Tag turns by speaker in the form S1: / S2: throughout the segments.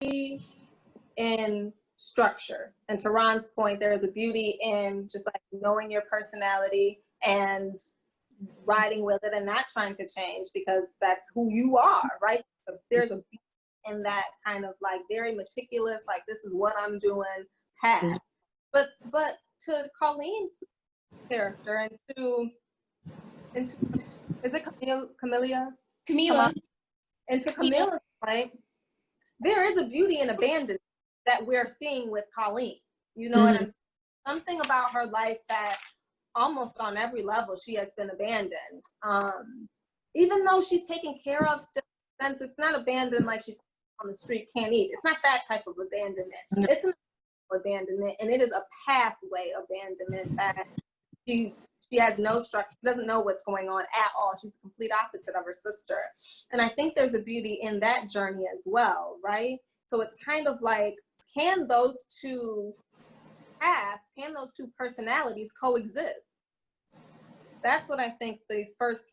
S1: beauty in structure. And to Ron's point, there is a beauty in just like knowing your personality and riding with it and not trying to change because that's who you are, right? There's a beauty in that kind of like very meticulous, like this is what I'm doing path. But to Colleen's character and to is it Camellia? And to Camilla's point, there is a beauty in abandonment that we're seeing with Colleen. You know what I'm saying? Something about her life that almost on every level she has been abandoned. Even though she's taken care of, still, since it's not abandoned like she's on the street can't eat. It's not that type of abandonment. It's an abandonment, and it is a pathway abandonment that she has no structure. She doesn't know what's going on at all. She's the complete opposite of her sister. And I think there's a beauty in that journey as well, right? So it's kind of like, can those two paths, can those two personalities coexist? That's what I think these first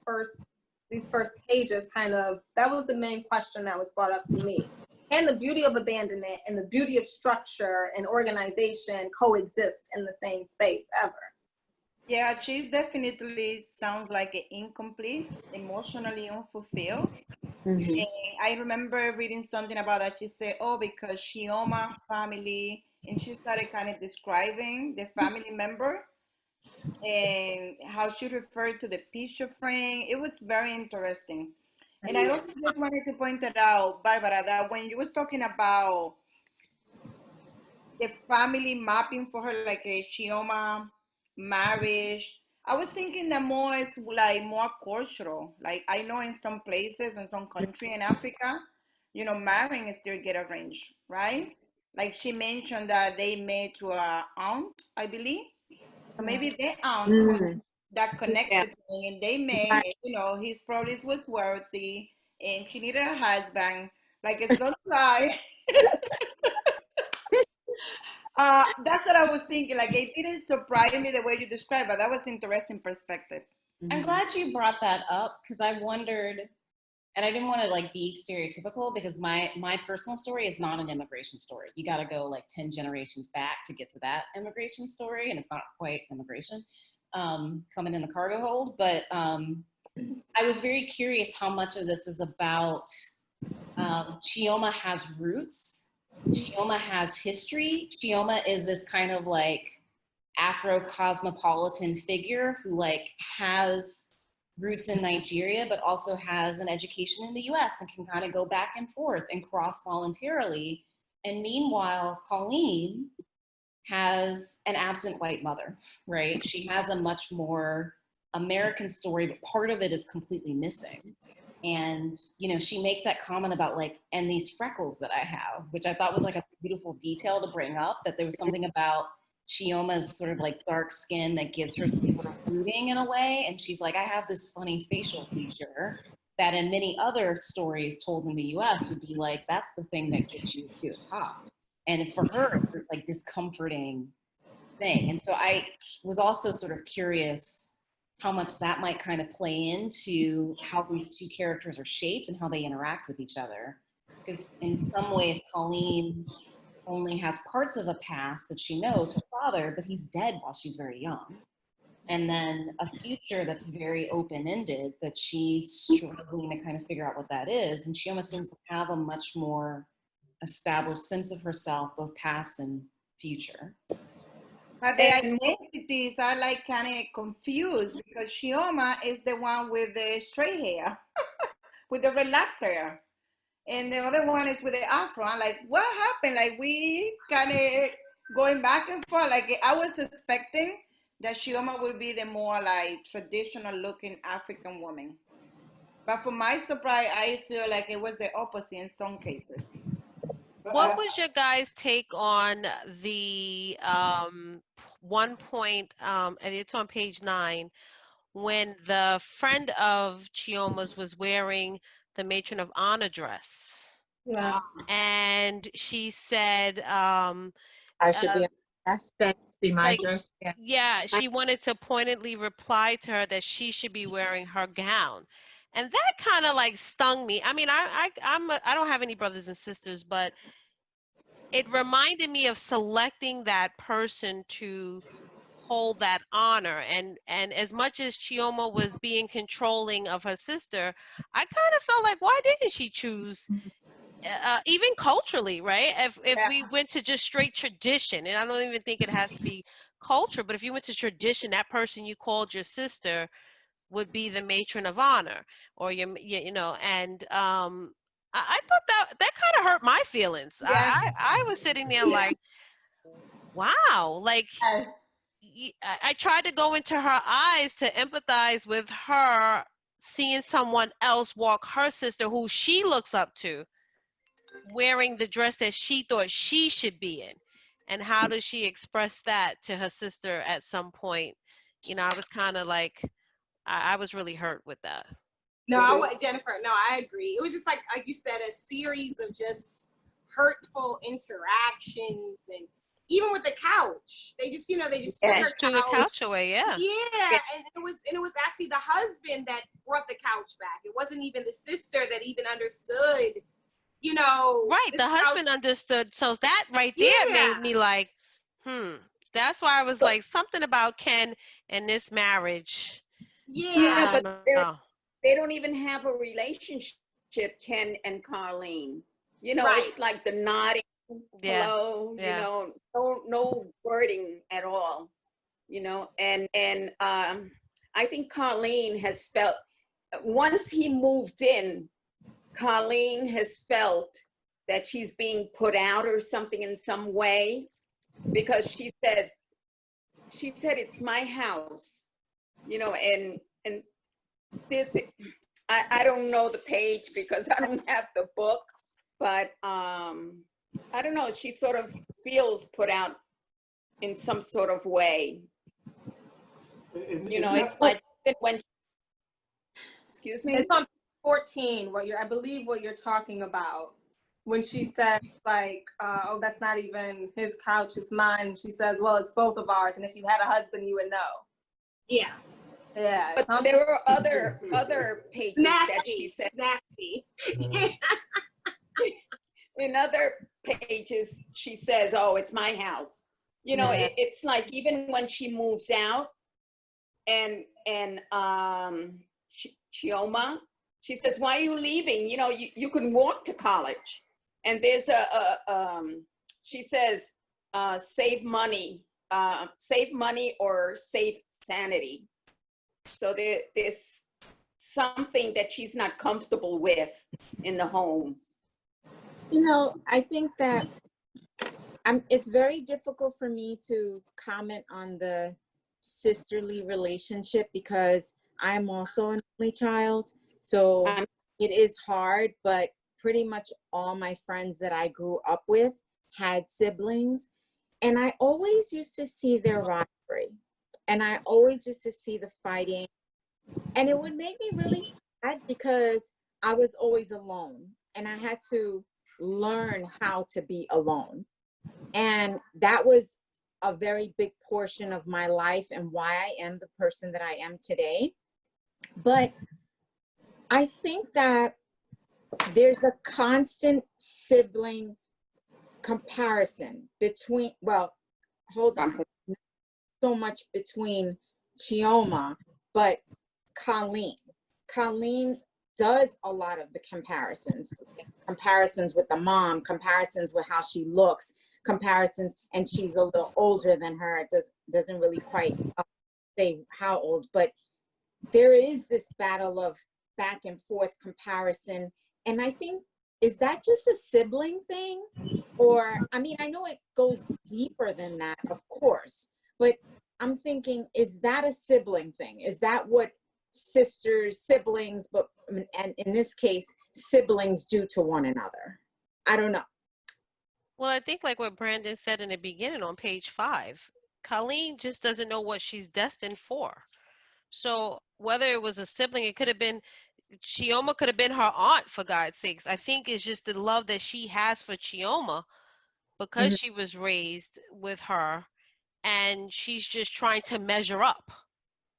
S1: pages kind of, that was the main question that was brought up to me. Can the beauty of abandonment and the beauty of structure and organization coexist in the same space ever?
S2: Yeah, she definitely sounds like an incomplete, emotionally unfulfilled. And I remember reading something about that. She said, oh, because Shioma family, and she started kind of describing the family member and how she referred to the picture frame. It was very interesting. And I also just wanted to point it out, Barbara, that when you was talking about the family mapping for her, like a Shioma marriage, I was thinking that more is like more cultural. Like I know in some places, in some country in Africa, you know, marrying is still get arranged, right? Like she mentioned that they made to her aunt, I believe. So maybe their aunt that connected to me and they made, you know, he's probably was worthy and she needed a husband. Like it's just like that's what I was thinking. Like it didn't surprise me the way you described, but that was interesting perspective.
S3: I'm glad you brought that up because I wondered, and I didn't want to like be stereotypical because my personal story is not an immigration story. You got to go like 10 generations back to get to that immigration story, and it's not quite immigration coming in the cargo hold. But I was very curious how much of this is about Chioma has roots. Chioma has history. Chioma is this kind of like Afro-cosmopolitan figure who like has roots in Nigeria, but also has an education in the US and can kind of go back and forth and cross voluntarily. And meanwhile, Colleen has an absent white mother, right? She has a much more American story, but part of it is completely missing. And, you know, she makes that comment about like, and these freckles that I have, which I thought was like a beautiful detail to bring up, that there was something about Chioma's sort of like dark skin that gives her some sort of brooding in a way. And she's like, I have this funny facial feature that in many other stories told in the US would be like, that's the thing that gets you to the top. And for her, it was this like discomforting thing. And so I was also sort of curious how much that might kind of play into how these two characters are shaped and how they interact with each other. Because in some ways, Colleen only has parts of a past that she knows, her father, but he's dead while she's very young. And then a future that's very open-ended that she's struggling to kind of figure out what that is. And she almost seems to have a much more established sense of herself, both past and future.
S2: But the identities are like kind of confused because Shioma is the one with the straight hair, with the relaxed hair. And the other one is with the afro. I'm like, what happened? Like we kind of going back and forth. Like I was suspecting that Shioma would be the more like traditional looking African woman. But for my surprise, I feel like it was the opposite in some cases.
S4: What was your guys' take on the one point, and it's on page 9, when the friend of Chioma's was wearing the matron of honor dress?
S1: Yeah.
S4: And she said,
S5: I should be dressed. That be my
S4: like,
S5: dress.
S4: yeah, she wanted to pointedly reply to her that she should be wearing her gown. And that kind of like stung me. I mean, I don't have any brothers and sisters, but it reminded me of selecting that person to hold that honor. And as much as Chioma was being controlling of her sister, I kind of felt like, why didn't she choose, even culturally, right? If we went to just straight tradition, and I don't even think it has to be culture, but if you went to tradition, that person you called your sister would be the matron of honor, or you know. And I thought that kind of hurt my feelings.
S2: Yeah.
S4: I was sitting there like, wow, like I tried to go into her eyes to empathize with her seeing someone else walk her sister, who she looks up to, wearing the dress that she thought she should be in. And how does she express that to her sister at some point? You know, I was kind of like, I was really hurt with that.
S6: No, Jennifer, no, I agree. It was just like you said, a series of just hurtful interactions, and even with the couch, they just, they just took her
S4: threw the couch away. Yeah.
S6: Yeah, and it was actually the husband that brought the couch back. It wasn't even the sister that even understood,
S4: Right, the husband understood. So that right there made me like, that's why I was like, something about Ken and this marriage.
S6: Yeah,
S7: but they don't even have a relationship, Ken and Carlene. It's like the nodding, hello, no wording at all, and I think Carlene has felt, once he moved in, Carlene has felt that she's being put out or something in some way, because she said it's my house, and this, I don't know the page because I don't have the book, but I don't know, she sort of feels put out in some sort of way. It's like when, excuse me?
S1: It's on 14, I believe what you're talking about. When she said, like, oh, that's not even his couch, it's mine. She says, well, it's both of ours, and if you had a husband, you would know.
S6: Yeah.
S1: Yeah.
S7: But there were other pages that she said.
S6: Nasty.
S7: In other pages, she says, oh, it's my house. It's like, even when she moves out, and Chioma, she says, why are you leaving? You can walk to college. And there's she says, save money or save sanity. So there's something that she's not comfortable with in the home.
S8: I think that it's very difficult for me to comment on the sisterly relationship because I'm also an only child. So it is hard, but pretty much all my friends that I grew up with had siblings. And I always used to see their rivalry. And I always used to see the fighting. And it would make me really sad because I was always alone. And I had to learn how to be alone. And that was a very big portion of my life and why I am the person that I am today. But I think that there's a constant sibling comparison between, well, hold on, so much between Chioma, but Colleen. Colleen does a lot of the comparisons with the mom, comparisons with how she looks, comparisons, and she's a little older than her. It doesn't really quite say how old, but there is this battle of back and forth comparison. And I think, is that just a sibling thing? Or, I mean, I know it goes deeper than that, of course, but I'm thinking, is that a sibling thing? Is that what sisters, siblings, but and in this case, siblings do to one another? I don't know.
S4: Well, I think like what Brandon said in the beginning on page 5, Colleen just doesn't know what she's destined for. So whether it was a sibling, it could have been, Chioma could have been her aunt, for God's sakes. I think it's just the love that she has for Chioma because she was raised with her, and she's just trying to measure up.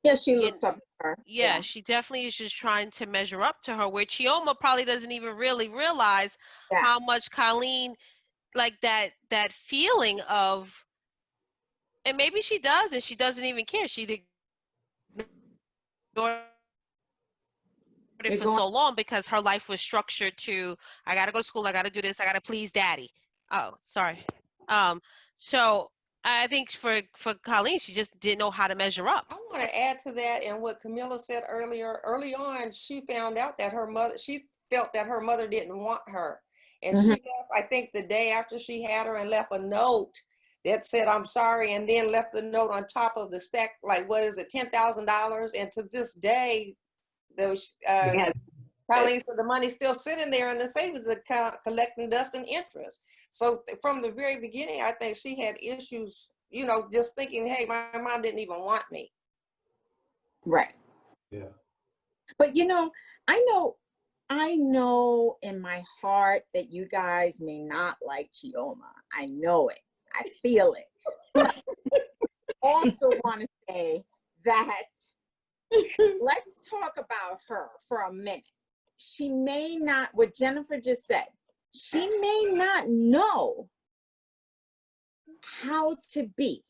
S8: Yeah, she looks up to her.
S4: Yeah, she definitely is just trying to measure up to her, where Chioma probably doesn't even really realize how much Colleen like that feeling of, and maybe she does, and she doesn't even care. She ignored it for so long because her life was structured to, I gotta go to school, I gotta do this, I gotta please daddy. Oh, sorry. So I think for Colleen, she just didn't know how to measure up.
S9: I want to add to that, and what Camilla said earlier. Early on, she found out that she felt that her mother didn't want her, and she left, I think, the day after she had her, and left a note that said, "I'm sorry," and then left the note on top of the stack, like, what is it, $10,000? And to this day, those Colleen said the money's still sitting there in the savings account collecting dust and interest. So from the very beginning, I think she had issues, you know, just thinking, hey, my mom didn't even want me.
S8: Right.
S10: Yeah.
S8: But you know, I know in my heart that you guys may not like Chioma. I know it. I feel it. But I also want to say that let's talk about her for a minute. She may not, what Jennifer just said, she may not know how to be,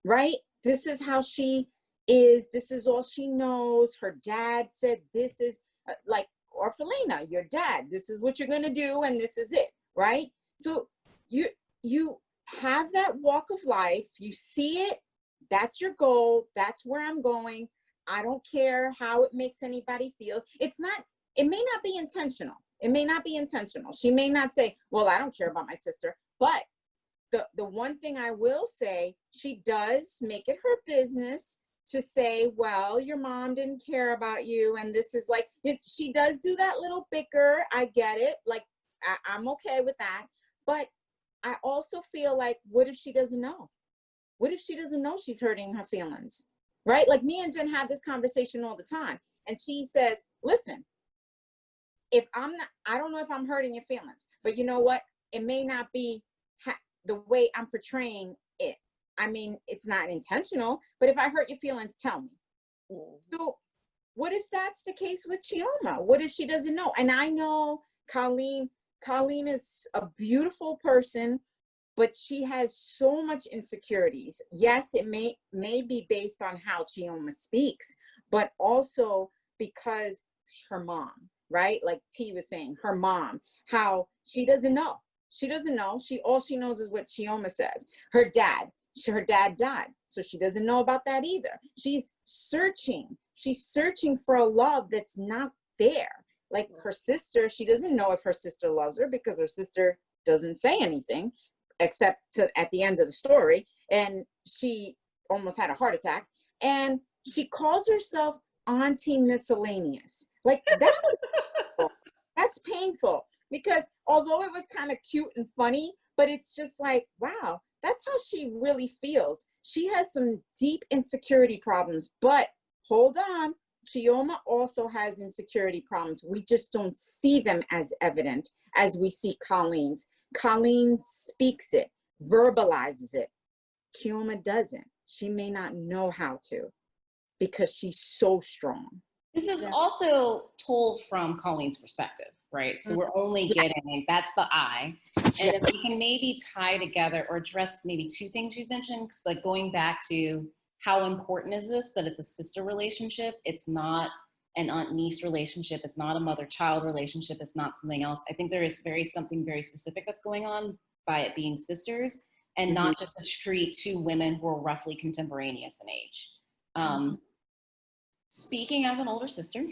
S8: right? This is how she is. This is all she knows. Her dad said, this is like, or Felina, your dad, this is what you're going to do. And this is it, right? So you have that walk of life. You see it. That's your goal. That's where I'm going. I don't care how it makes anybody feel. It may not be intentional. It may not be intentional. She may not say, well, I don't care about my sister. But the one thing I will say, she does make it her business to say, well, your mom didn't care about you. And this is like, she does do that little bicker. I get it. Like, I'm okay with that. But I also feel like, what if she doesn't know? What if she doesn't know she's hurting her feelings? Right? Like, me and Jen have this conversation all the time. And she says, listen, I don't know if I'm hurting your feelings, but you know what? It may not be the way I'm portraying it. I mean, it's not intentional, but if I hurt your feelings, tell me. So what if that's the case with Chioma? What if she doesn't know? And I know Colleen is a beautiful person, but she has so much insecurities. Yes, it may be based on how Chioma speaks, but also because her mom, right? Like T was saying, her mom, how she doesn't know. She doesn't know. All she knows is what Chioma says. Her dad died, so she doesn't know about that either. She's searching for a love that's not there. Like her sister, she doesn't know if her sister loves her because her sister doesn't say anything except at the end of the story. And she almost had a heart attack. And she calls herself Auntie Miscellaneous. Like that's painful because although it was kind of cute and funny, but it's just like, wow, that's how she really feels. She has some deep insecurity problems, but hold on. Chioma also has insecurity problems. We just don't see them as evident as we see Colleen's. Colleen speaks it, verbalizes it. Chioma doesn't. She may not know how to because she's so strong.
S3: This is also told from Colleen's perspective, right? So we're only getting, that's the I. And if we can maybe tie together or address maybe two things you've mentioned, like going back to how important is this, that it's a sister relationship. It's not an aunt-niece relationship. It's not a mother-child relationship. It's not something else. I think there is something very specific that's going on by it being sisters and not just to treat two women who are roughly contemporaneous in age. Speaking as an older sister,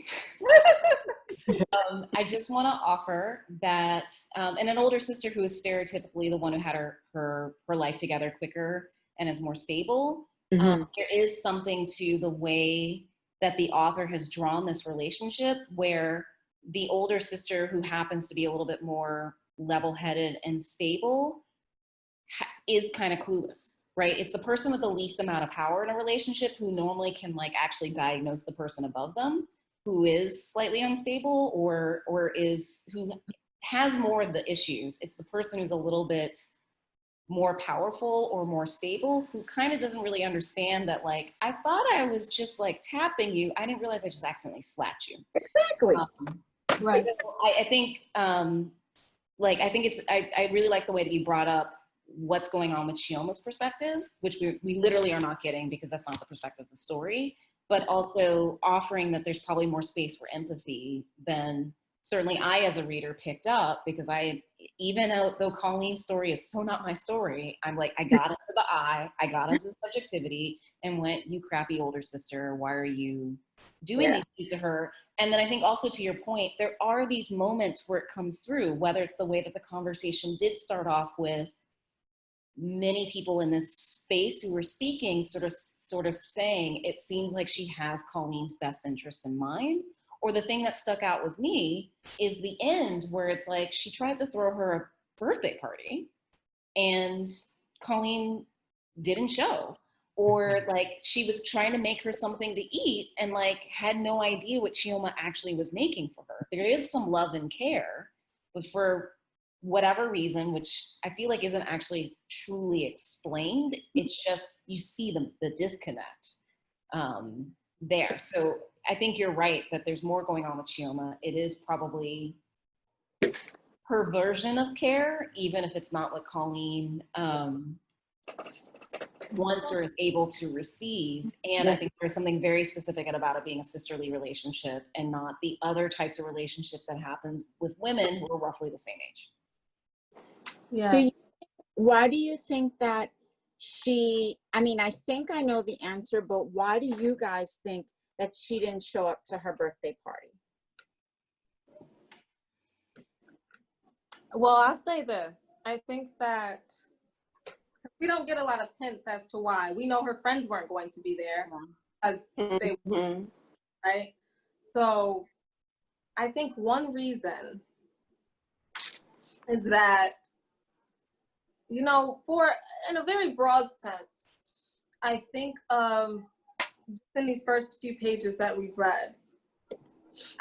S3: I just want to offer that, and an older sister who is stereotypically the one who had her life together quicker and is more stable, there is something to the way that the author has drawn this relationship where the older sister who happens to be a little bit more level-headed and stable is kind of clueless. Right? It's the person with the least amount of power in a relationship who normally can like actually diagnose the person above them who is slightly unstable or who has more of the issues. It's the person who's a little bit more powerful or more stable who kind of doesn't really understand that, like, I thought I was just like tapping you. I didn't realize I just accidentally slapped you.
S8: Exactly.
S3: Right. So I think like, I think I really like the way that you brought up what's going on with Chioma's perspective, which we literally are not getting because that's not the perspective of the story, but also offering that there's probably more space for empathy than certainly I, as a reader, picked up, because even though Colleen's story is so not my story, I'm like, I got into the I got into the subjectivity and went, you crappy older sister, why are you doing these things to her? And then I think also, to your point, there are these moments where it comes through, whether it's the way that the conversation did start off with many people in this space who were speaking sort of saying, it seems like she has Colleen's best interest in mind. Or the thing that stuck out with me is the end, where it's like she tried to throw her a birthday party and Colleen didn't show. Or like she was trying to make her something to eat and like had no idea what Chioma actually was making for her. There is some love and care, but for whatever reason, which I feel like isn't actually truly explained, it's just, you see the disconnect there. So I think you're right that there's more going on with Chioma. It is probably her version of care, even if it's not what Colleen wants or is able to receive. And I think there's something very specific about it being a sisterly relationship and not the other types of relationship that happens with women who are roughly the same age.
S8: Yeah. Why do you think that I mean, I think I know the answer, but why do you guys think that she didn't show up to her birthday party?
S1: Well, I'll say this. I think that we don't get a lot of hints as to why. We know her friends weren't going to be there, as they were, right? So I think one reason is that, you know, in a very broad sense, I think in these first few pages that we've read,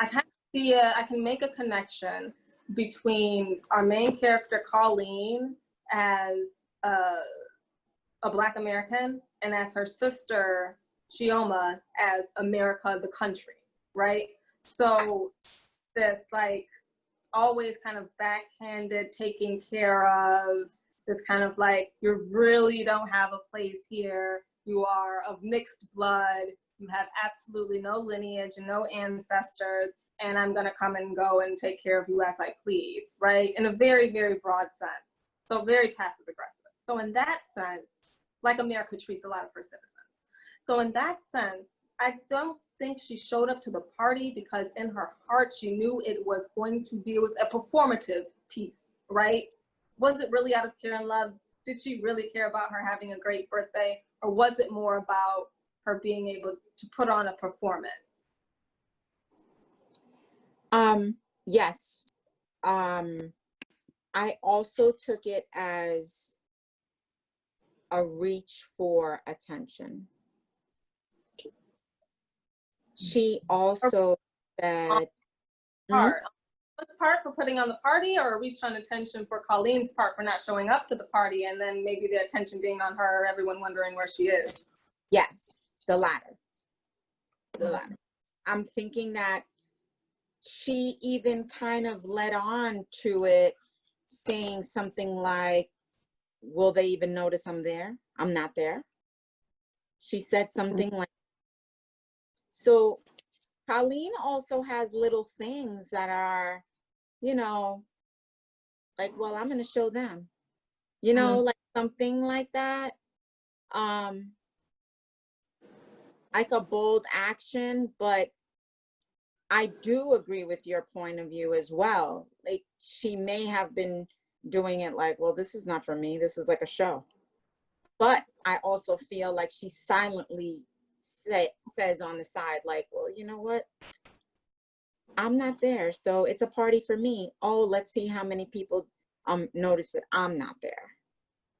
S1: I kind of see I can make a connection between our main character, Colleen, as a Black American, and as her sister, Chioma, as America, the country, right? So this like always kind of backhanded taking care of, this kind of like, you really don't have a place here, you are of mixed blood, you have absolutely no lineage and no ancestors, and I'm gonna come and go and take care of you as I please, right? In a very, very broad sense. So very passive aggressive. So in that sense, like America treats a lot of her citizens. So in that sense, I don't think she showed up to the party because in her heart, she knew it was a performative piece, right? Was it really out of care and love? Did she really care about her having a great birthday? Or was it more about her being able to put on a performance?
S8: Yes. I also took it as a reach for attention. She also said,
S1: What's part for putting on the party, or a reach on attention for Colleen's part for not showing up to the party, and then maybe the attention being on her, everyone wondering where she is?
S8: Yes, the latter. The latter. I'm thinking that she even kind of led on to it, saying something like, will they even notice I'm there? I'm not there. She said something like, so Colleen also has little things that are, you know, like, well, I'm going to show them, you know, like something like that. Like a bold action, but I do agree with your point of view as well. Like, she may have been doing it like, well, this is not for me. This is like a show. But I also feel like she silently says on the side, like, well, you know what? I'm not there. So it's a party for me. Oh, let's see how many people notice that I'm not there.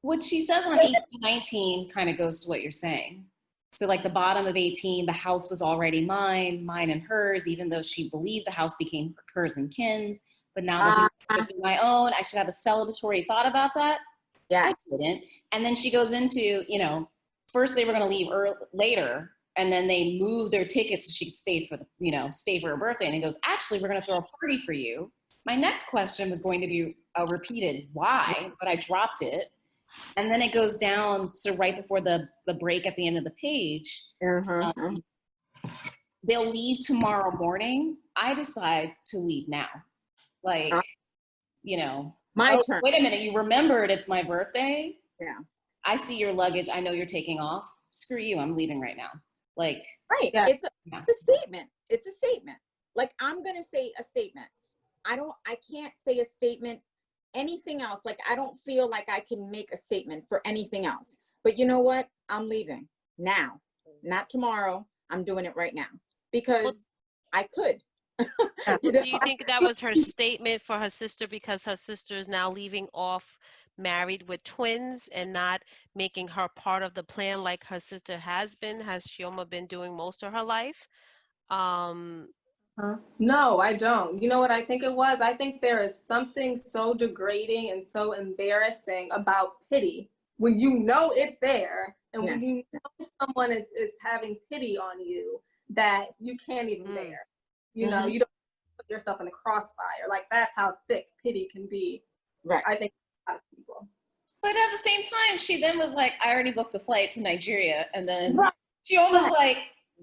S3: What she says on 1819 kind of goes to what you're saying. So like the bottom of 18, the house was already mine and hers, even though she believed the house became hers and kin's. But now this is supposed to be my own. I should have a celebratory thought about that.
S8: Yes.
S3: I didn't. And then she goes into, you know, first they were going to leave later, and then they moved their tickets so she could stay for stay for her birthday. And he goes, actually, we're going to throw a party for you. My next question was going to be repeated why, but I dropped it. And then it goes down to right before the break at the end of the page. They'll leave tomorrow morning. I decide to leave now. Like, you know,
S8: my turn.
S3: Wait a minute, you remembered it's my birthday?
S8: Yeah.
S3: I see your luggage. I know you're taking off. Screw you. I'm leaving right now. Like,
S8: right. Yeah. It's a statement. It's a statement. Like, I'm going to say a statement. I can't say a statement, anything else. Like, I don't feel like I can make a statement for anything else. But you know what? I'm leaving now, not tomorrow. I'm doing it right now because I could.
S4: Do you think that was her statement for her sister because her sister is now leaving off married with twins and not making her part of the plan like her sister has Chioma been doing most of her life?
S1: No, I don't. You know what I think it was? I think there is something so degrading and so embarrassing about pity when you know it's there and when you know someone is having pity on you that you can't even bear. You know, you don't put yourself in a crossfire. Like, that's how thick pity can be.
S8: Right.
S1: I think a lot of people.
S3: but at the same time, she then was like, I already booked a flight to Nigeria. And then she almost like,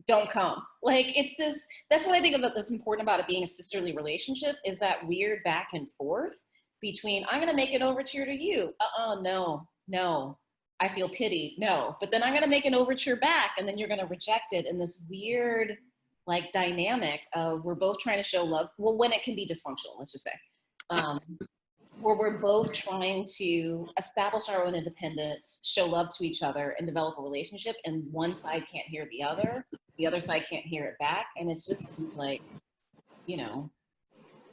S3: don't come. Like, it's just, that's what I think about that's important about it being a sisterly relationship, is that weird back and forth between, I'm going to make an overture to you. No. I feel pity. No. But then I'm going to make an overture back, and then you're going to reject it in this weird, like, dynamic of we're both trying to show love. Well, when it can be dysfunctional, let's just say. Where we're both trying to establish our own independence, show love to each other, and develop a relationship, and one side can't hear the other side can't hear it back, and it's just like, you know,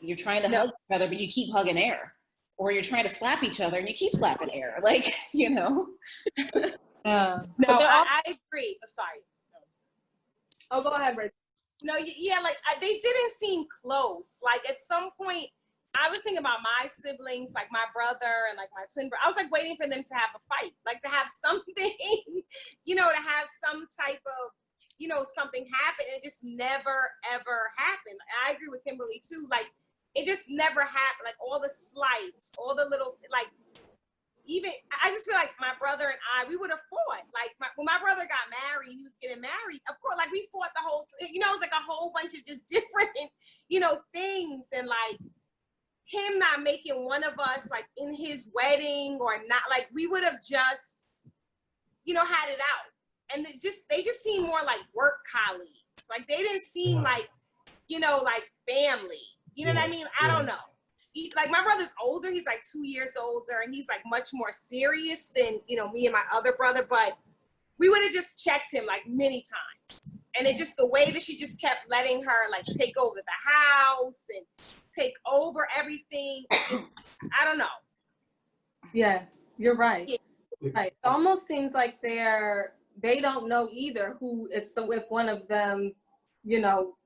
S3: you're trying to hug each other, but you keep hugging air, or you're trying to slap each other and you keep slapping air, like, you know.
S6: No, I agree. Oh, sorry. Oh, go ahead, Rich. No, yeah, like they didn't seem close. Like, at some point, I was thinking about my siblings, like my brother and like my twin brother. I was like waiting for them to have a fight, like to have something, you know, to have some type of, you know, something happen. It just never, ever happened. I agree with Kimberly too. Like, it just never happened. Like, all the slights, all the little, like, even, I just feel like my brother and I, we would have fought. Like, when my brother got married, he was getting married, of course, like, we fought the whole, you know, it was like a whole bunch of just different, you know, things. And like, him not making one of us like in his wedding or not, like, we would have just, you know, had it out. And they just seem more like work colleagues. Like, they didn't seem like, you know, like family. You know what I mean? I don't know. Like, my brother's older. He's like 2 years older, and he's like much more serious than, you know, me and my other brother. But we would have just checked him like many times. And it just, the way that she just kept letting her like take over the house and take over everything. Just, I don't know.
S1: Yeah, you're right. Yeah. Right. It almost seems like they don't know either who, if one of them, you know,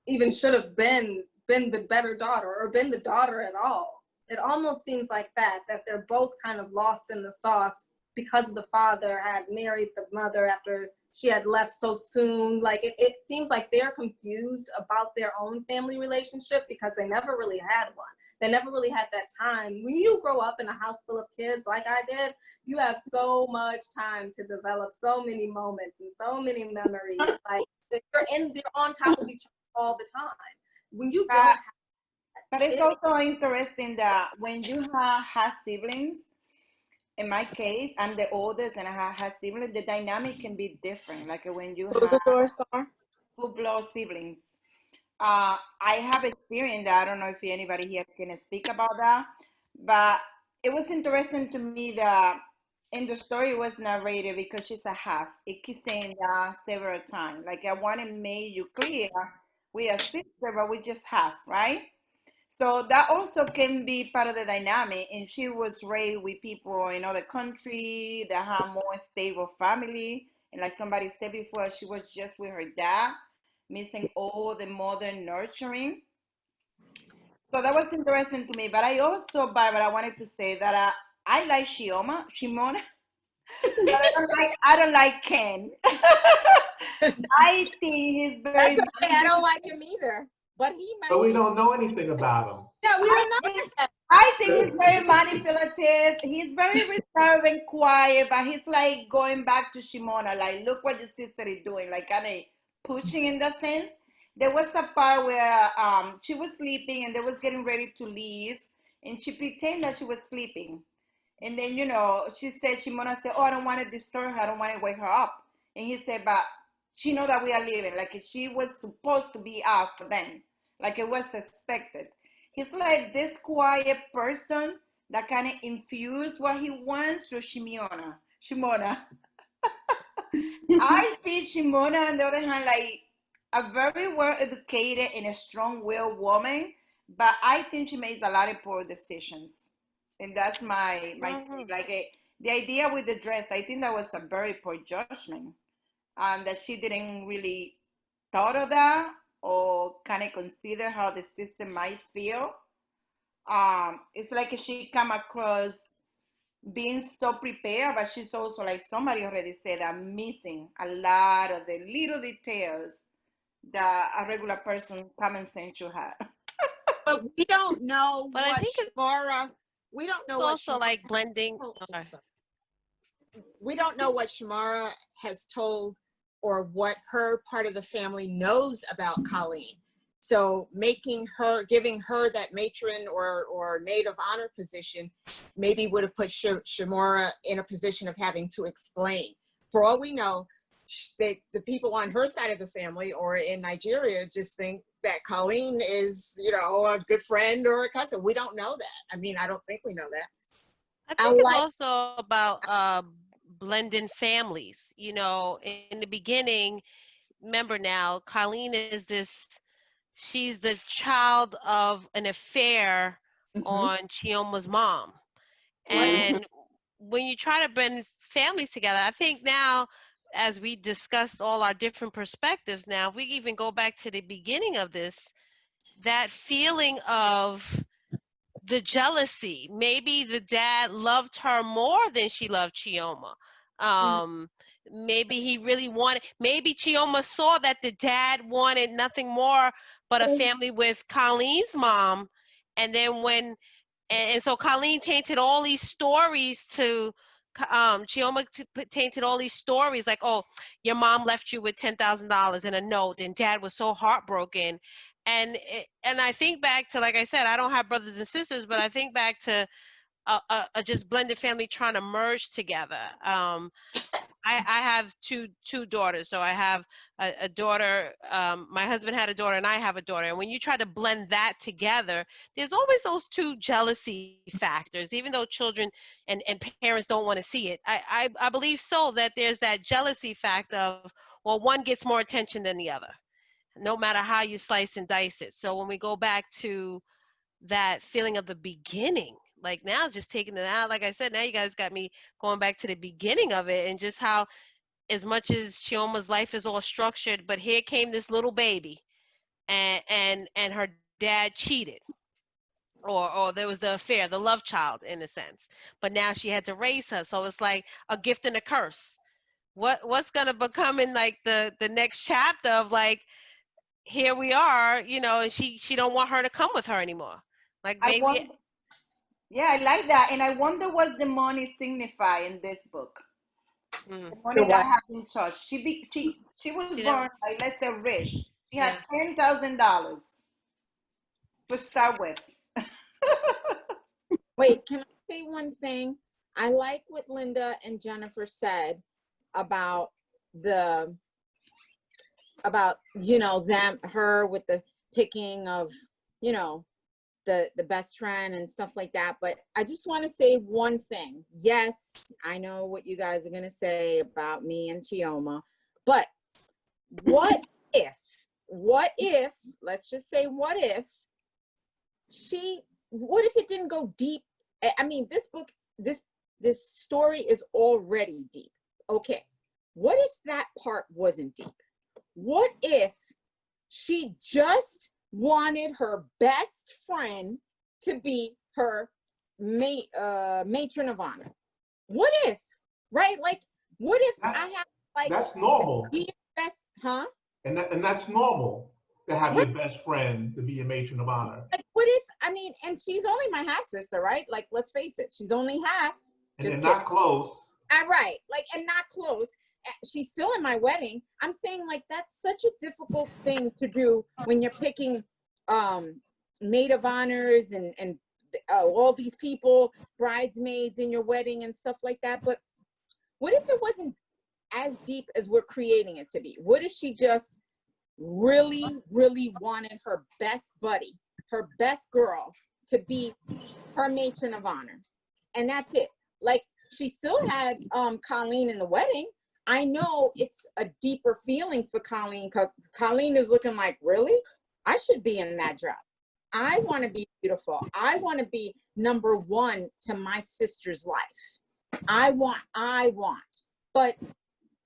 S1: even should have been the better daughter or been the daughter at all. It almost seems like that they're both kind of lost in the sauce because the father had married the mother after she had left so soon. Like, it seems like they're confused about their own family relationship because they never really had one. They never really had that time. When you grow up in a house full of kids like I did, you have so much time to develop so many moments and so many memories. Like, they're on top of each other all the time. When you don't have
S2: but it's also interesting that when you have siblings, in my case, I'm the oldest and I have siblings, the dynamic can be different. Like, when you have full-blown siblings. I have experienced that. I don't know if anybody here can speak about that, but it was interesting to me that in the story it was narrated because she's a half. It keeps saying that several times. Like, I want to make you clear, we are sister, but we just half, right? So that also can be part of the dynamic. And she was raised with people in other countries that have more stable family. And like somebody said before, she was just with her dad, missing all the modern nurturing. So that was interesting to me. But I also, Barbara, I wanted to say that I like Shimona, but I don't like Ken. I think he's very.
S8: That's okay. I don't like him either. But he might.
S10: But we don't know anything about him.
S6: Yeah, we don't know.
S2: I think he's very manipulative. He's very reserved and quiet, but he's like going back to Shimona, like, look what your sister is doing, like kind of pushing in that sense. There was a part where she was sleeping and they was getting ready to leave, and she pretended that she was sleeping. And then, you know, Shimona said, oh, I don't want to disturb her. I don't want to wake her up. And he said, but she know that we are leaving. Like she was supposed to be out then. Like it was expected. He's like this quiet person that kind of infuse what he wants through Shimona. I see Shimona, on the other hand, like a very well-educated and a strong-willed woman, but I think she makes a lot of poor decisions. And that's my like the idea with the dress. I think that was a very poor judgment, and that she didn't really thought of that or kind of consider how the system might feel. It's like she come across being so prepared, but she's also, like somebody already said, I'm missing a lot of the little details that a regular person common sense should have.
S5: But we don't know
S4: But I think
S5: Shimora. We don't know
S4: it's
S5: what
S4: also like blending.
S5: We don't know what Shimora has told or what her part of the family knows about Colleen. So giving her that matron or maid of honor position maybe would have put Shimora in a position of having to explain. For all we know, the people on her side of the family or in Nigeria just think that Colleen is, you know, a good friend or a cousin. We don't know that. I mean, I don't think we know that.
S4: I think it's also about blending families. You know, in the beginning, remember now, Colleen is she's the child of an affair on Chioma's mom. And when you try to bring families together, I think now, as we discussed all our different perspectives now, if we even go back to the beginning of this, that feeling of the jealousy, maybe the dad loved her more than she loved Chioma. Maybe he really maybe Chioma saw that the dad wanted nothing more but a family with Colleen's mom. And then and so Colleen tainted all these stories to Chioma tainted all these stories like, oh, your mom left you with $10,000 in a note and dad was so heartbroken. And I think back to, like I said, I don't have brothers and sisters, but I think back to a just blended family trying to merge together. I have two daughters. So I have a daughter, my husband had a daughter and I have a daughter. And when you try to blend that together, there's always those two jealousy factors, even though children and parents don't want to see it. I believe so that there's that jealousy factor of, well, one gets more attention than the other, no matter how you slice and dice it. So when we go back to that feeling of the beginning, like now just taking it out, like I said, now you guys got me going back to the beginning of it and just how, as much as Chioma's life is all structured, but here came this little baby and her dad cheated. Or there was the affair, the love child in a sense, but now she had to raise her. So it's like a gift and a curse. What's gonna become in like the next chapter of like, here we are, you know, and she don't want her to come with her anymore. Like maybe.
S2: Yeah, I like that. And I wonder what the money signify in this book. The money that has been touched. She was born, like, let's say, rich. She had $10,000 to start with.
S8: Wait, can I say one thing? I like what Linda and Jennifer said about you know, her with the picking of, you know, the best friend and stuff like that. But I just want to say one thing. Yes, I know what you guys are going to say about me and Chioma, but what if, let's just say, what if it didn't go deep? I mean, this book, this story is already deep. Okay. What if that part wasn't deep? What if she just wanted her best friend to be her matron of honor? What if, right? Like, what if I have, like,
S10: that's normal.
S8: Best, huh?
S10: And that's normal to have your best friend to be a matron of honor.
S8: Like, what if I mean, and she's only my half sister, right? Like, let's face it, she's only half.
S10: And they're not close.
S8: Right, like, and not close. She's still in my wedding. I'm saying, like, that's such a difficult thing to do when you're picking maid of honors and all these people, bridesmaids in your wedding and stuff like that. But what if it wasn't as deep as we're creating it to be? What if she just really, really wanted her best buddy, her best girl, to be her matron of honor? And that's it. Like, she still had Colleen in the wedding. I know it's a deeper feeling for Colleen, because Colleen is looking like, really? I should be in that dress. I want to be beautiful. I want to be number one to my sister's life. I want. But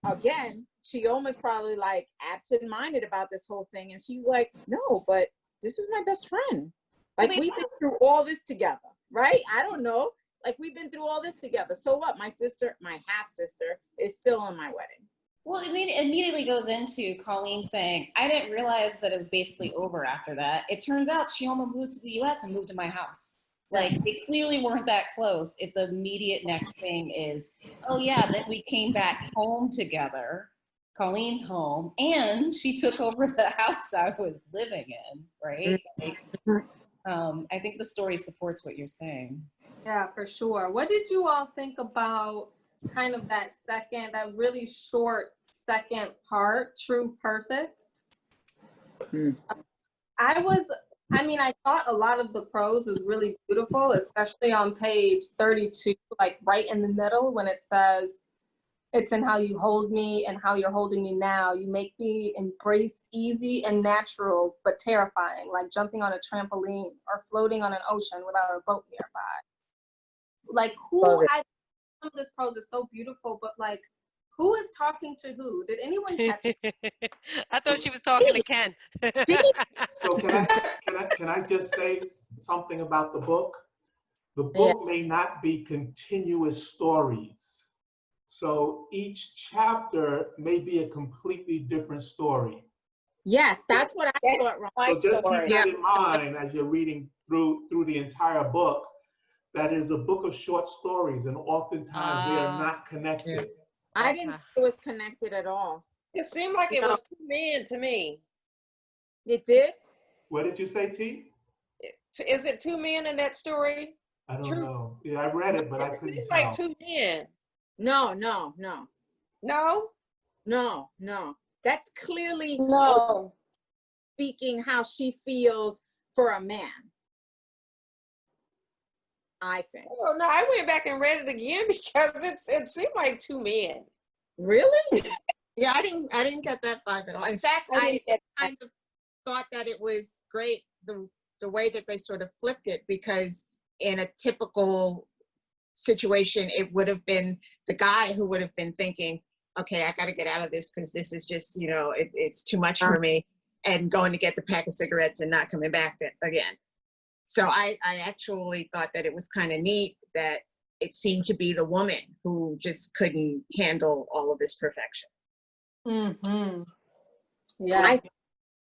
S8: again, she almost probably like absent-minded about this whole thing. And she's like, no, but this is my best friend. Like, we've been through all this together, right? I don't know. Like, we've been through all this together. So what? My sister, my half sister, is still in my wedding.
S3: Well, it immediately goes into Colleen saying, I didn't realize that it was basically over after that. It turns out Chioma moved to the US and moved to my house. Like, they clearly weren't that close if the immediate next thing is, oh yeah, then we came back home together, Colleen's home, and she took over the house I was living in, right? Like, I think the story supports what you're saying.
S1: Yeah, for sure. What did you all think about kind of that really short second part, True Perfect? I thought a lot of the prose was really beautiful, especially on page 32, like right in the middle when it says, it's in how you hold me and how you're holding me now. You make me embrace easy and natural, but terrifying, like jumping on a trampoline or floating on an ocean without a boat nearby. Like, some of this prose is so beautiful, but like, who is talking to who? Did anyone catch it?
S4: I thought she was talking to Ken.
S10: So can I just say something about the book? The book may not be continuous stories. So each chapter may be a completely different story.
S8: Yes, that's what I thought.
S10: So just keep that in mind as you're reading through the entire book, that is a book of short stories, and oftentimes they are not connected.
S8: I didn't think it was connected at all.
S9: It seemed like it was two men to me.
S8: It did?
S10: What did you say, T?
S9: Is it two men in that story?
S10: I don't know. Yeah, I read it, but I couldn't
S9: seems
S10: tell.
S9: like two men.
S8: No. That's clearly speaking how she feels for a man, I think.
S9: Oh no, I went back and read it again because it seemed like two men.
S8: Really?
S5: Yeah, I didn't get that vibe at all. In fact, I kind of thought that it was great the way that they sort of flipped it, because in a typical situation, it would have been the guy who would have been thinking, okay, I got to get out of this because this is just, it's too much for me, and going to get the pack of cigarettes and not coming back again. So I actually thought that it was kind of neat that it seemed to be the woman who just couldn't handle all of this perfection.
S1: Mm-hmm. Yeah.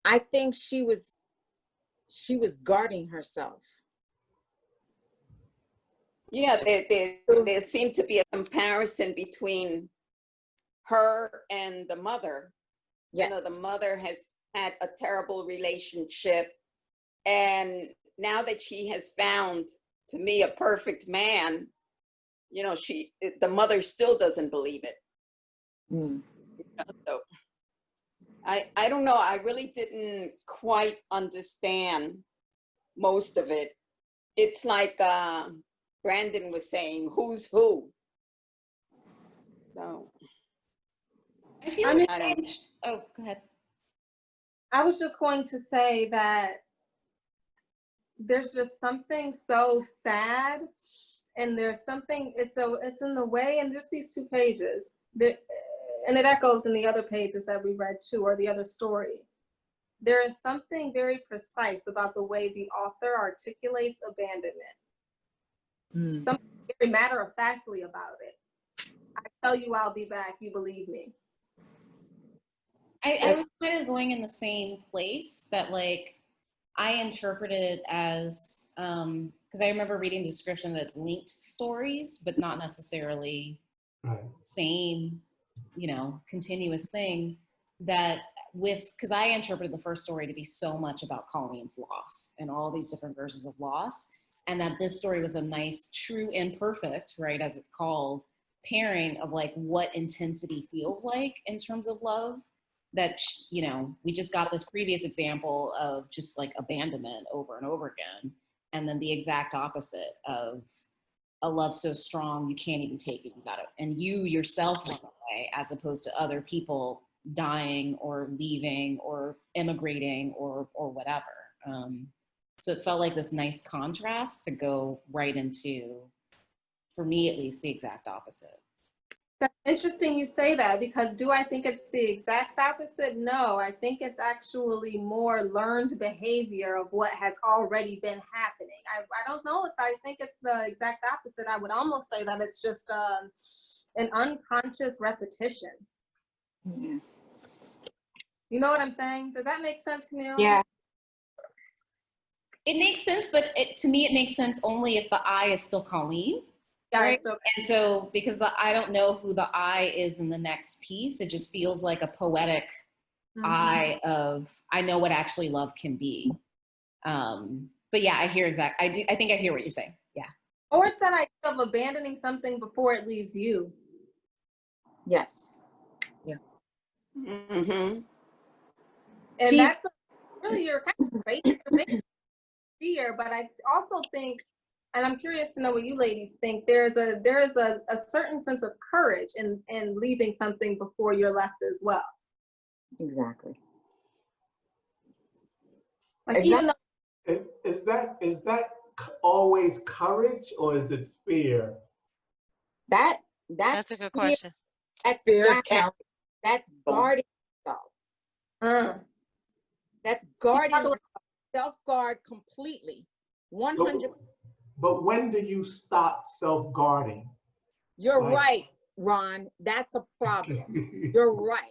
S8: I think she was guarding herself.
S7: Yeah, there seemed to be a comparison between her and the mother.
S8: Yes.
S7: The mother has had a terrible relationship, and now that she has found, to me, a perfect man, the mother still doesn't believe it. So I don't know. I really didn't quite understand most of it. It's like Brandon was saying, who's who? So
S3: oh, go ahead.
S1: I was just going to say that there's just something so sad, and there's something, it's in the way, and just these 2 pages, and it echoes in the other pages that we read too, or the other story. There is something very precise about the way the author articulates abandonment. Something very matter-of-factly about it. I tell you I'll be back, you believe me.
S3: I was kind of going in the same place, that like, I interpreted it as, because I remember reading the description that it's linked stories, but not necessarily same, continuous thing. That because I interpreted the first story to be so much about Colleen's loss and all these different versions of loss, and that this story was a nice, true and perfect, right, as it's called, pairing of like what intensity feels like in terms of love. That, we just got this previous example of just like abandonment over and over again. And then the exact opposite of a love so strong, you can't even take it. You got it. And you yourself run away, as opposed to other people dying or leaving or immigrating or whatever. So it felt like this nice contrast to go right into, for me at least, the exact opposite.
S1: That's interesting you say that, because do I think it's the exact opposite? No, I think it's actually more learned behavior of what has already been happening. I don't know if I think it's the exact opposite. I would almost say that it's just an unconscious repetition.
S8: Yeah.
S1: You know what I'm saying? Does that make sense, Camille?
S8: Yeah.
S3: It makes sense, but to me, it makes sense only if the I is still Colleen.
S1: Yeah,
S3: right? And so, because I don't know who the I is in the next piece, it just feels like a poetic I know what actually love can be. But yeah, I think I hear what you're saying. Yeah.
S1: Or it's that idea of abandoning something before it leaves you.
S8: Yes.
S7: Yeah. Mm-hmm.
S1: And that's really your kind of fear, but I also think, and I'm curious to know what you ladies think, there is a certain sense of courage in leaving something before you're left as well.
S8: Exactly.
S1: Like even though
S10: is that always courage, or is it fear?
S4: That's a good question.
S8: That's
S5: fear.
S8: That's guarding yourself. That's guarding yourself. Self-guard completely. 100%.
S10: But when do you stop self-guarding?
S8: You're right, Ron. That's a problem. You're right.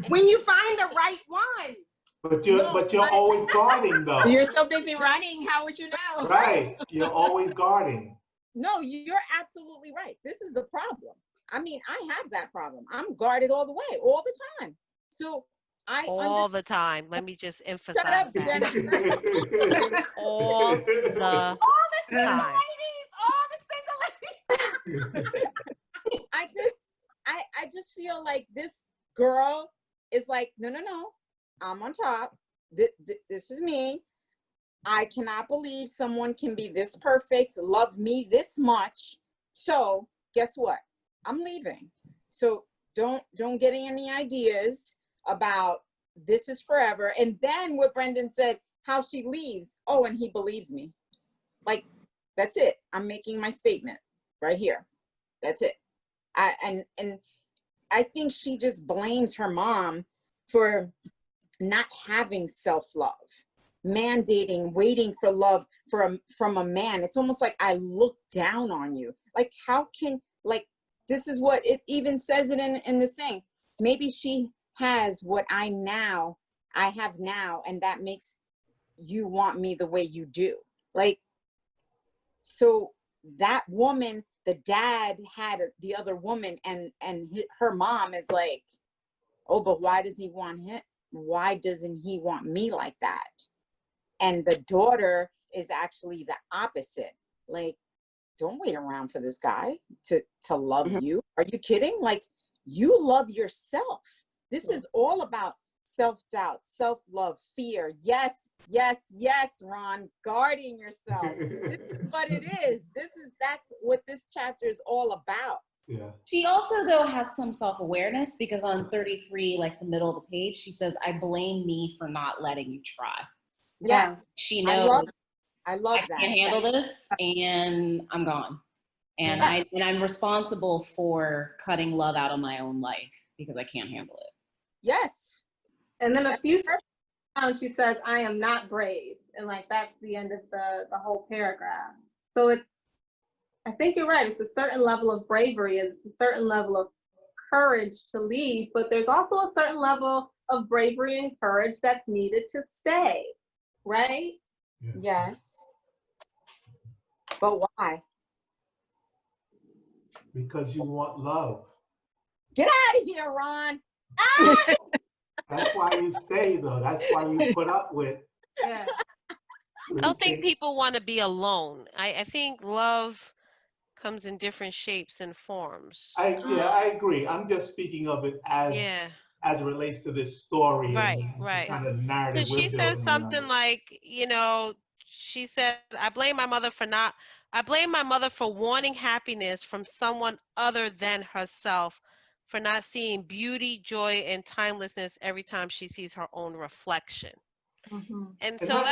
S6: When you find the right one.
S10: But you're always guarding, though.
S5: You're so busy running. How would you know?
S10: Right. You're always guarding.
S8: No, you're absolutely right. This is the problem. I mean, I have that problem. I'm guarded all the way, all the time. So
S4: all the time. Let me just emphasize
S8: up,
S4: that. All the
S6: single
S4: time.
S6: ladies, all the single ladies.
S8: I just feel like this girl is like, no, I'm on top. This is me. I cannot believe someone can be this perfect, love me this much. So guess what? I'm leaving. So don't get any ideas about this is forever. And then what Brendan said, how she leaves. Oh, and he believes me. Like, that's it. I'm making my statement right here. That's it. And I think she just blames her mom for not having self-love, mandating, waiting for love from a man. It's almost like I look down on you. Like, how can, like, this is what it even says it in the thing. Maybe she has what I have now, and that makes you want me the way you do. Like, so that woman, the dad had the other woman, and her mom is like, oh, but why does he want him? Why doesn't he want me like that? And the daughter is actually the opposite. Like, don't wait around for this guy to love you. Are you kidding? Like, you love yourself. This is all about self-doubt, self-love, fear. Yes, Ron, guarding yourself. This is what it is. That's what this chapter is all about.
S10: Yeah.
S3: She also, though, has some self-awareness, because on 33, like the middle of the page, she says, I blame me for not letting you try.
S8: Yes.
S3: She knows
S8: I love that.
S3: I can't handle this, and I'm gone. And I'm responsible for cutting love out of my own life because I can't handle it.
S8: Yes.
S1: And then a few down, she says, I am not brave. And like, that's the end of the whole paragraph. So I think you're right. It's a certain level of bravery. It's a certain level of courage to leave, but there's also a certain level of bravery and courage that's needed to stay. right?
S8: Yes. But why?
S10: Because you want love.
S8: Get out of here, Ron.
S10: That's why you stay, though. That's why you put up with.
S1: Yeah.
S4: I don't think people want to be alone. I think love comes in different shapes and forms.
S10: I agree. I'm just speaking of it as it relates to this story and the kind of narrative
S4: Because
S10: we're
S4: she
S10: building
S4: says
S10: around
S4: something
S10: it.
S4: like, she said, I blame my mother for wanting happiness from someone other than herself, for not seeing beauty, joy, and timelessness every time she sees her own reflection. And so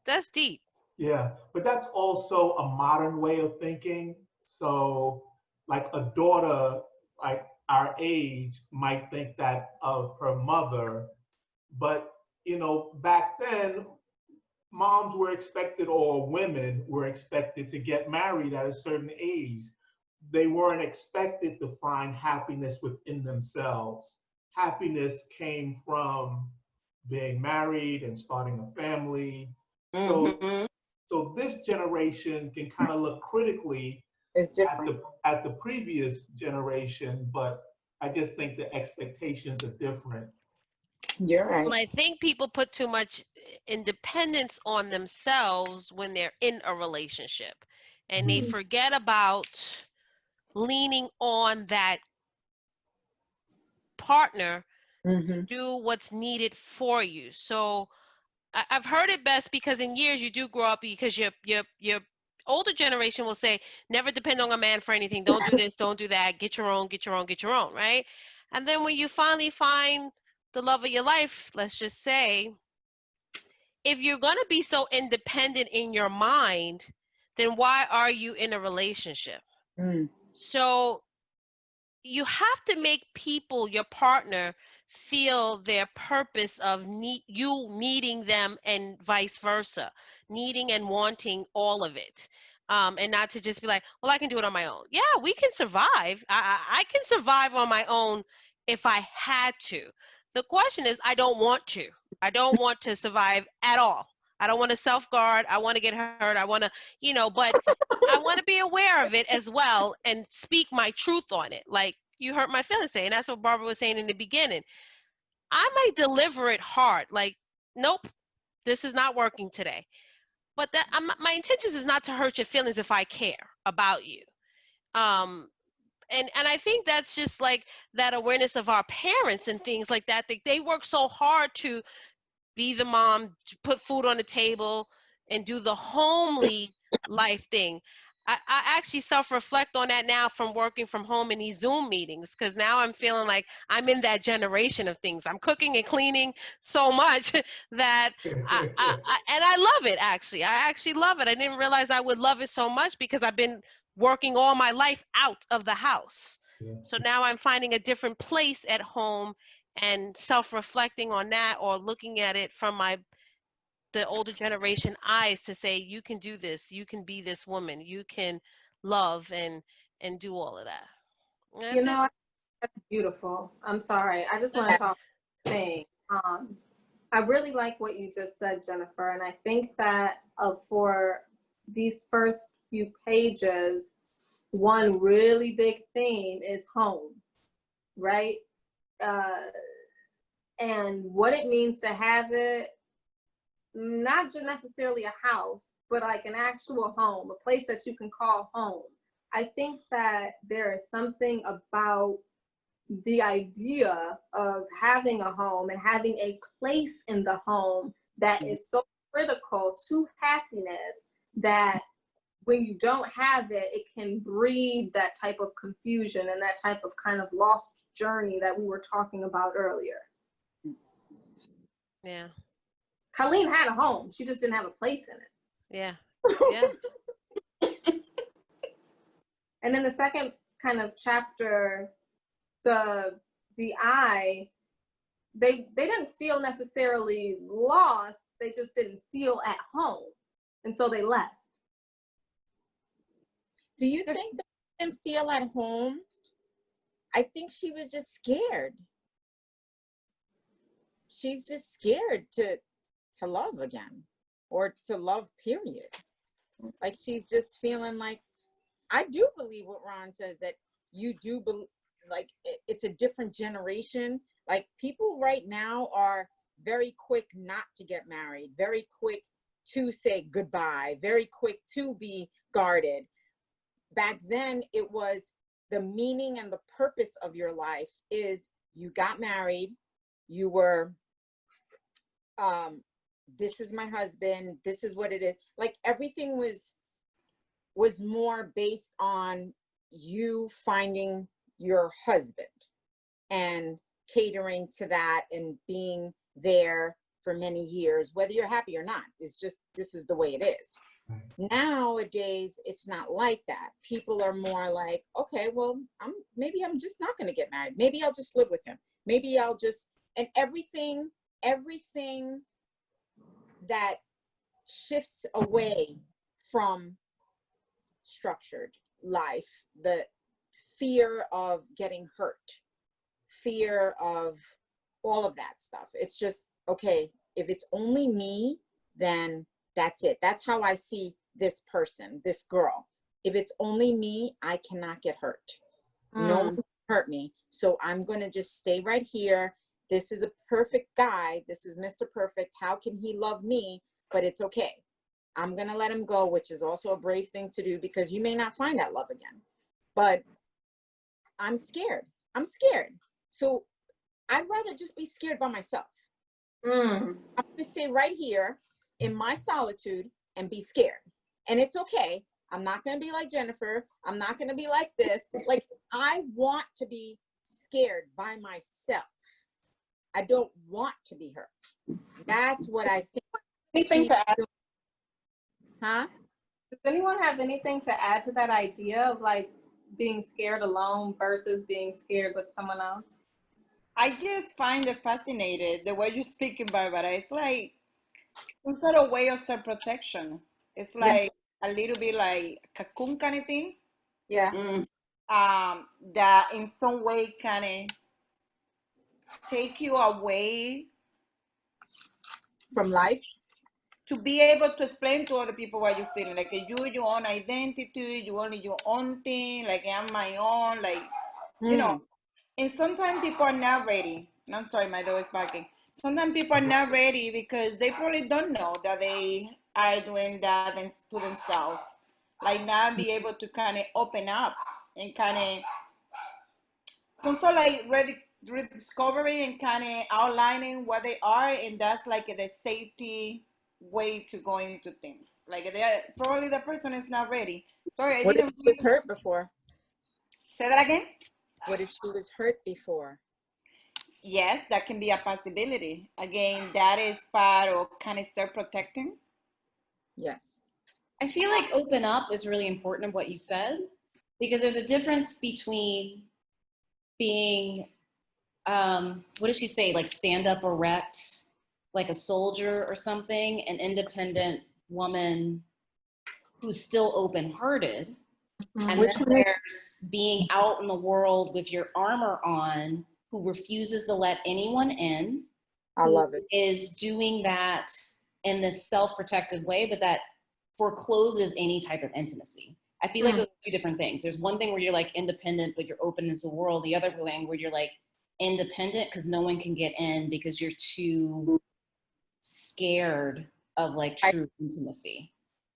S4: that's deep.
S10: Yeah, but that's also a modern way of thinking. So, like a daughter, like our age, might think that of her mother, but back then, moms were expected, or women were expected, to get married at a certain age. They weren't expected to find happiness within themselves. Happiness came from being married and starting a family. So this generation can kind of look critically at the previous generation, but I just think the expectations are different.
S8: You're right.
S4: Well, I think people put too much independence on themselves when they're in a relationship, and they forget about leaning on that partner to do what's needed for you. So I've heard it best, because in years you do grow up, because your older generation will say, never depend on a man for anything. Don't do this, don't do that. Get your own, right? And then when you finally find the love of your life, let's just say, if you're going to be so independent in your mind, then why are you in a relationship? So you have to make people, your partner, feel their purpose of you needing them, and vice versa, needing and wanting all of it, and not to just be like, well, I can do it on my own. Yeah, we can survive. I can survive on my own if I had to. The question is, I don't want to. I don't want to survive at all. I don't want to self-guard. I want to get hurt. I want to, but I want to be aware of it as well and speak my truth on it. Like, you hurt my feelings today. And that's what Barbara was saying in the beginning. I might deliver it hard. Like, nope, this is not working today. But my intentions is not to hurt your feelings if I care about you. And I think that's just like that awareness of our parents and things like that. They work so hard to be the mom, to put food on the table, and do the homely life thing. I actually self-reflect on that now from working from home in these Zoom meetings, because now I'm feeling like I'm in that generation of things. I'm cooking and cleaning so much that and I love it, actually. I actually love it. I didn't realize I would love it so much because I've been working all my life out of the house. So now I'm finding a different place at home and self-reflecting on that, or looking at it from the older generation eyes, to say, you can do this, you can be this woman, you can love and do all of that.
S1: That's beautiful. I'm sorry, I just want to talk thing. I really like what you just said, Jennifer, and I think that for these first few pages, one really big theme is home, right? And what it means to have it, not just necessarily a house, but like an actual home, a place that you can call home. I think that there is something about the idea of having a home and having a place in the home that is so critical to happiness, that when you don't have it, it can breed that type of confusion and that type of kind of lost journey that we were talking about earlier.
S4: Yeah.
S1: Colleen had a home. She just didn't have a place in it.
S4: Yeah. Yeah.
S1: And then the second kind of chapter, the I, they didn't feel necessarily lost. They just didn't feel at home. And so they left.
S8: Do you think that she didn't feel at home? I think she was just scared. She's just scared to love again. or to love, period. Like she's just feeling like, I do believe what Ron says, that you do believe, like it's a different generation. Like people right now are very quick not to get married, very quick to say goodbye, very quick to be guarded. Back then it was the meaning and the purpose of your life is you got married, you were, this is my husband, this is what it is. Like everything was more based on you finding your husband and catering to that and being there for many years, whether you're happy or not. It's just, this is the way it is. Nowadays, it's not like that. People are more like, okay, well, maybe I'm just not going to get married. Maybe I'll just live with him. Maybe I'll just, and everything that shifts away from structured life, the fear of getting hurt, fear of all of that stuff. It's just, okay, if it's only me, then that's it. That's how I see this person, this girl. If it's only me, I cannot get hurt. No one can hurt me. So I'm going to just stay right here. This is a perfect guy. This is Mr. Perfect. How can he love me? But it's okay. I'm going to let him go, which is also a brave thing to do because you may not find that love again. But I'm scared. I'm scared. So I'd rather just be scared by myself. I'm going to stay right here in my solitude and be scared. And it's okay. I'm not going to be like Jennifer. I'm not going to be like this. Like, I want to be scared by myself. I don't want to be hurt. That's what I think.
S1: Anything to add?
S8: Huh?
S1: Does anyone have anything to add to that idea of like being scared alone versus being scared with someone else?
S2: I just find it fascinating the way you're speaking, Barbara. It's like some sort of way of self-protection. It's like a little bit like cocoon kind of thing.
S1: Yeah.
S2: That in some way kind of take you away
S8: from life,
S2: to be able to explain to other people what you're feeling. Like you, your own identity, you only your own thing. Like I'm my own. Like you know. And sometimes people are not ready. And I'm sorry, my dog is barking. Sometimes people are not ready because they probably don't know that they are doing that to themselves. Like not be able to kind of open up and kind of some sort of like rediscovery and kind of outlining what they are. And that's like the safety way to go into things. Like probably the person is not ready. Sorry,
S8: what if she was hurt before?
S2: Say that again?
S8: What if she was hurt before?
S2: Yes, that can be a possibility. Again, that is part of kind of self-protecting.
S8: Yes.
S3: I feel like open up is really important of what you said, because there's a difference between being, what did she say? Like stand up erect, like a soldier or something, an independent woman who's still open-hearted. And then there's being out in the world with your armor on, who refuses to let anyone in.
S8: I love it.
S3: Is doing that in this self-protective way, but that forecloses any type of intimacy. I feel like those are two different things. There's one thing where you're like independent, but you're open into the world. The other thing where you're like independent because no one can get in because you're too scared of like true intimacy.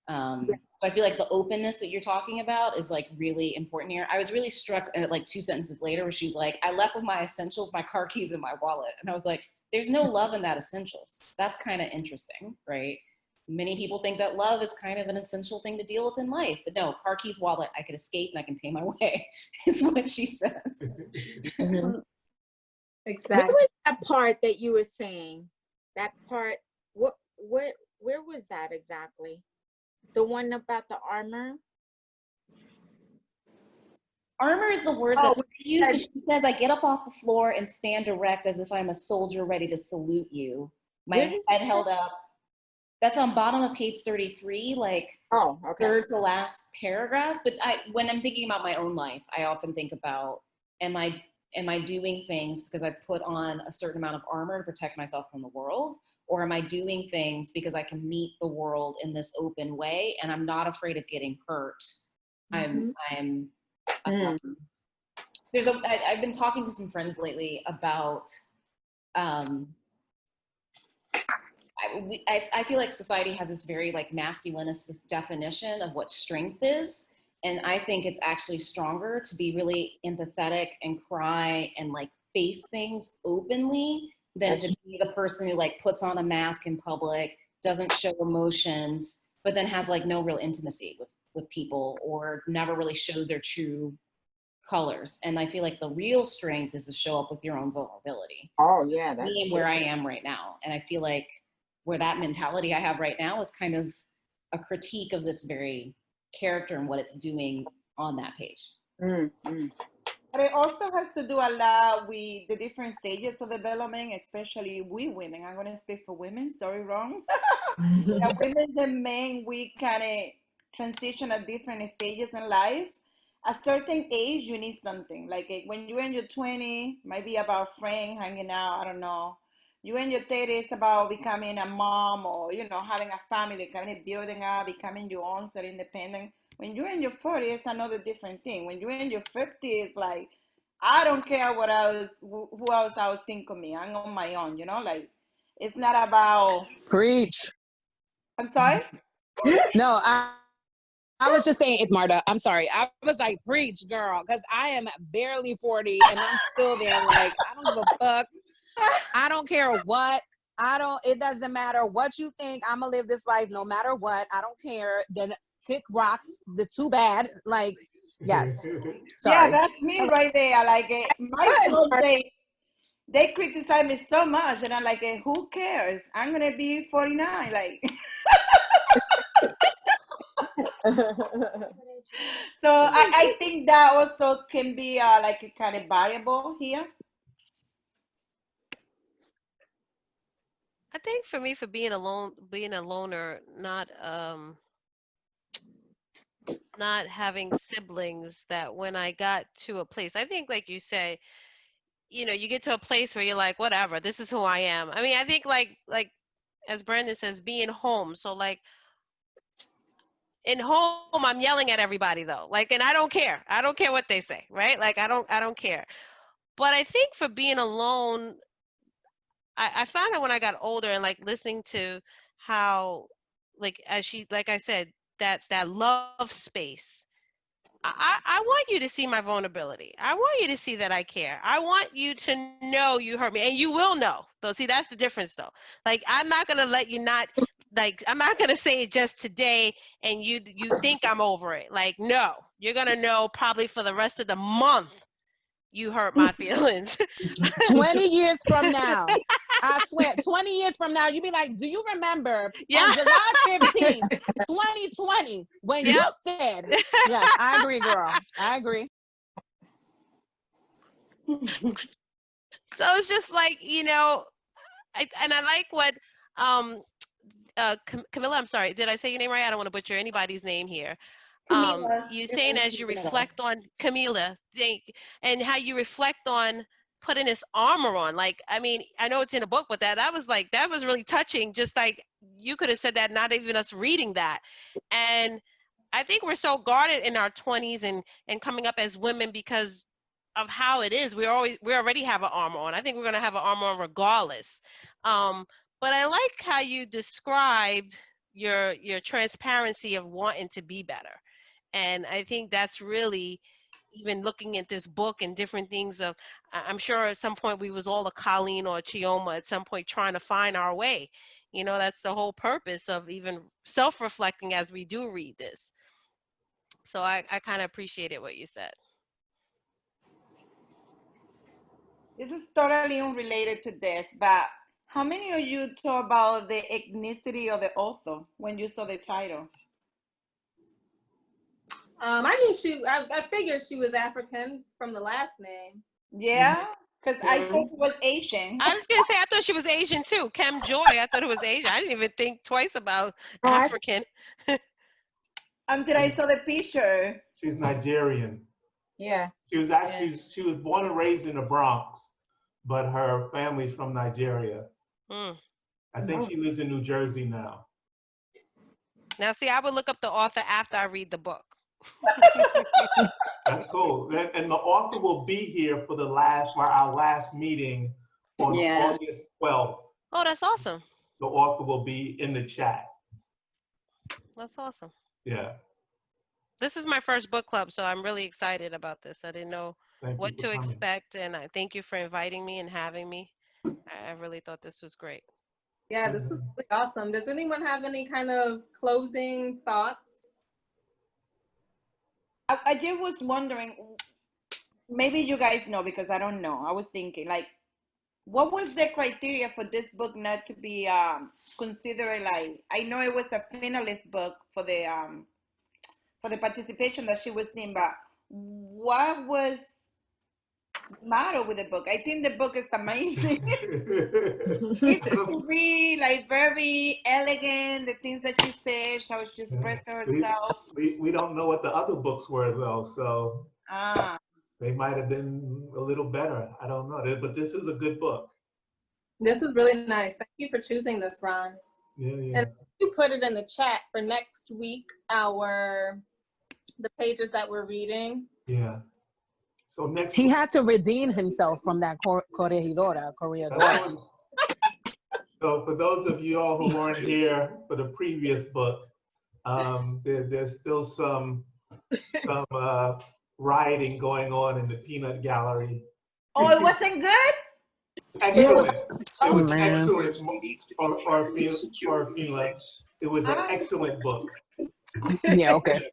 S3: So I feel like the openness that you're talking about is like really important here. I was really struck at like 2 sentences later where she's like, I left with my essentials, my car keys, and my wallet. And I was like, there's no love in that essentials. That's kind of interesting, right? Many people think that love is kind of an essential thing to deal with in life, but no, car keys, wallet, I could escape and I can pay my way, is what she says.
S8: Exactly. What was that part that you were saying? That part, where was that exactly? The one about the armor?
S3: Armor is the word that she used. She says, I get up off the floor and stand erect as if I'm a soldier ready to salute you. My head held up. That's on bottom of page 33, like third to last paragraph. But when I'm thinking about my own life, I often think about, am I am I doing things because I put on a certain amount of armor to protect myself from the world? Or am I doing things because I can meet the world in this open way and I'm not afraid of getting hurt? I've been talking to some friends lately about, I feel like society has this very like masculinist definition of what strength is. And I think it's actually stronger to be really empathetic and cry and like face things openly than to be the person who like puts on a mask in public, doesn't show emotions, but then has like no real intimacy with people or never really shows their true colors. And I feel like the real strength is to show up with your own vulnerability.
S8: Oh yeah, that's
S3: me and where I am right now. And I feel like where that mentality I have right now is kind of a critique of this very character and what it's doing on that page.
S2: But it also has to do a lot with the different stages of development, especially we women. I'm going to speak for women. Sorry, wrong. Women and men, we kind of transition at different stages in life. At a certain age, you need something. Like when you're in your 20s, might be about friends hanging out. I don't know. You in your 30s, about becoming a mom or, you know, having a family, kind of building up, becoming your own self-independent. When you're in your 40s, it's another different thing. When you're in your 50s, like, I don't care who else I would think of me. I'm on my own, you know? Like, it's not about...
S11: Preach.
S2: I'm sorry?
S11: No, I was just saying, it's Marta. I'm sorry. I was like, preach, girl, because I am barely 40 and I'm still there. Like, I don't give a fuck. I don't care what. It doesn't matter what you think. I'm going to live this life no matter what. I don't care. Then kick rocks. The too bad. Like, yes. Sorry.
S2: Yeah, that's me right there. Like, my folks, they criticize me so much. And I'm like, who cares? I'm going to be 49. Like, so I think that also can be like a kind of variable here.
S4: I think for me, for being a loner, not having siblings, that when I got to a place, I think like you say, you know, you get to a place where you're like, whatever, this is who I am. I mean, I think like as Brandon says, being home. So like in home, I'm yelling at everybody though. Like, and I don't care. I don't care what they say, right? Like, I don't care. But I think for being alone, I found out when I got older and like listening to how, like, like I said, that love space. I want you to see my vulnerability. I want you to see that I care. I want you to know you hurt me, and you will know. Though, see, that's the difference, though. Like, I'm not gonna let you not. Like, I'm not gonna say it just today, and you think I'm over it. Like, no, you're gonna know probably for the rest of the month. You hurt my feelings.
S11: 20 years from now, I swear, 20 years from now, you be like, do you remember on July 15th, 2020, when you said, yes, I agree, girl. I agree.
S4: So it's just like, you know, I like what, Camilla, I'm sorry, did I say your name right? I don't want to butcher anybody's name here. You saying as you reflect on Camila, and how you reflect on putting this armor on. Like, I mean, I know it's in a book, but that was really touching. Just like you could have said that, not even us reading that. And I think we're so guarded in our 20s and coming up as women because of how it is. We already have an armor on. I think we're gonna have an armor on regardless. But I like how you described your transparency of wanting to be better. And I think that's really, even looking at this book and different things of, I'm sure at some point we was all a Colleen or a Chioma at some point trying to find our way. You know, that's the whole purpose of even self-reflecting as we do read this. So I kind of appreciated what you said.
S2: This is totally unrelated to this, but how many of you thought about the ethnicity of the author when you saw the title?
S1: I knew I figured she was African from the last name.
S2: Yeah, because I thought it was Asian.
S4: I was going to say, I thought she was Asian too. Kem Joy, I thought it was Asian. I didn't even think twice about African.
S2: Until I saw the picture.
S10: She's Nigerian.
S8: Yeah.
S10: She was actually, she was born and raised in the Bronx, but her family's from Nigeria.
S4: Mm.
S10: I think she lives in New Jersey now.
S4: Now, see, I would look up the author after I read the book.
S10: That's cool. And the author will be here for our last meeting on August 12th.
S4: Oh, that's awesome.
S10: The author will be in the chat.
S4: That's awesome.
S10: Yeah.
S4: This is my first book club, so I'm really excited about this. I didn't know what to
S10: coming.
S4: expect, and I thank you for inviting me and having me. I really thought this was great.
S1: Yeah, this was really awesome. Does anyone have any kind of closing thoughts?
S2: I just was wondering, maybe you guys know because I don't know. I was thinking, like, what was the criteria for this book not to be considered like? I know it was a finalist book for the participation that she was in, but what was the matter with the book? I think the book is amazing. It's really like very elegant. The things that she says, how she expressed herself.
S10: We don't know what the other books were though, so they might have been a little better. I don't know, but this is a good book.
S1: This is really nice. Thank you for choosing this, Ron.
S10: Yeah.
S1: And you put it in the chat for next week, the pages that we're reading.
S10: Yeah. So next
S11: he had to redeem himself from that corregidora.
S10: So for those of you all who weren't here for the previous book, there's still some rioting going on in the peanut gallery.
S2: Oh, it wasn't good?
S10: Excellent. It was excellent. Or it was an excellent book.
S11: Yeah, okay.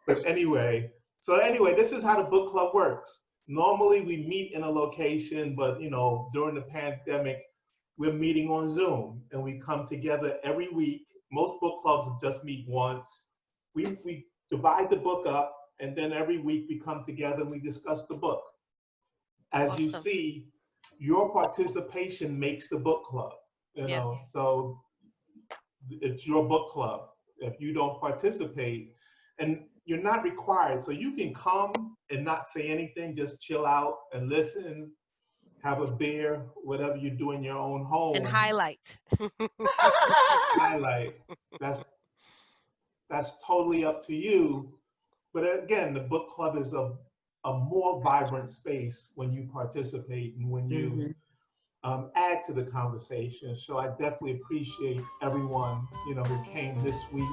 S10: But anyway, this is how the book club works. Normally we meet in a location, but during the pandemic, we're meeting on Zoom and we come together every week. Most book clubs just meet once. We divide the book up, and then every week we come together and we discuss the book. As you see, your participation makes the book club, so it's your book club. If you don't participate, and you're not required, so you can come and not say anything, just chill out and listen, have a beer, whatever you do in your own home.
S4: And highlight.
S10: Highlight. That's totally up to you. But again, the book club is a more vibrant space when you participate and when you add to the conversation. So I definitely appreciate everyone, who came this week.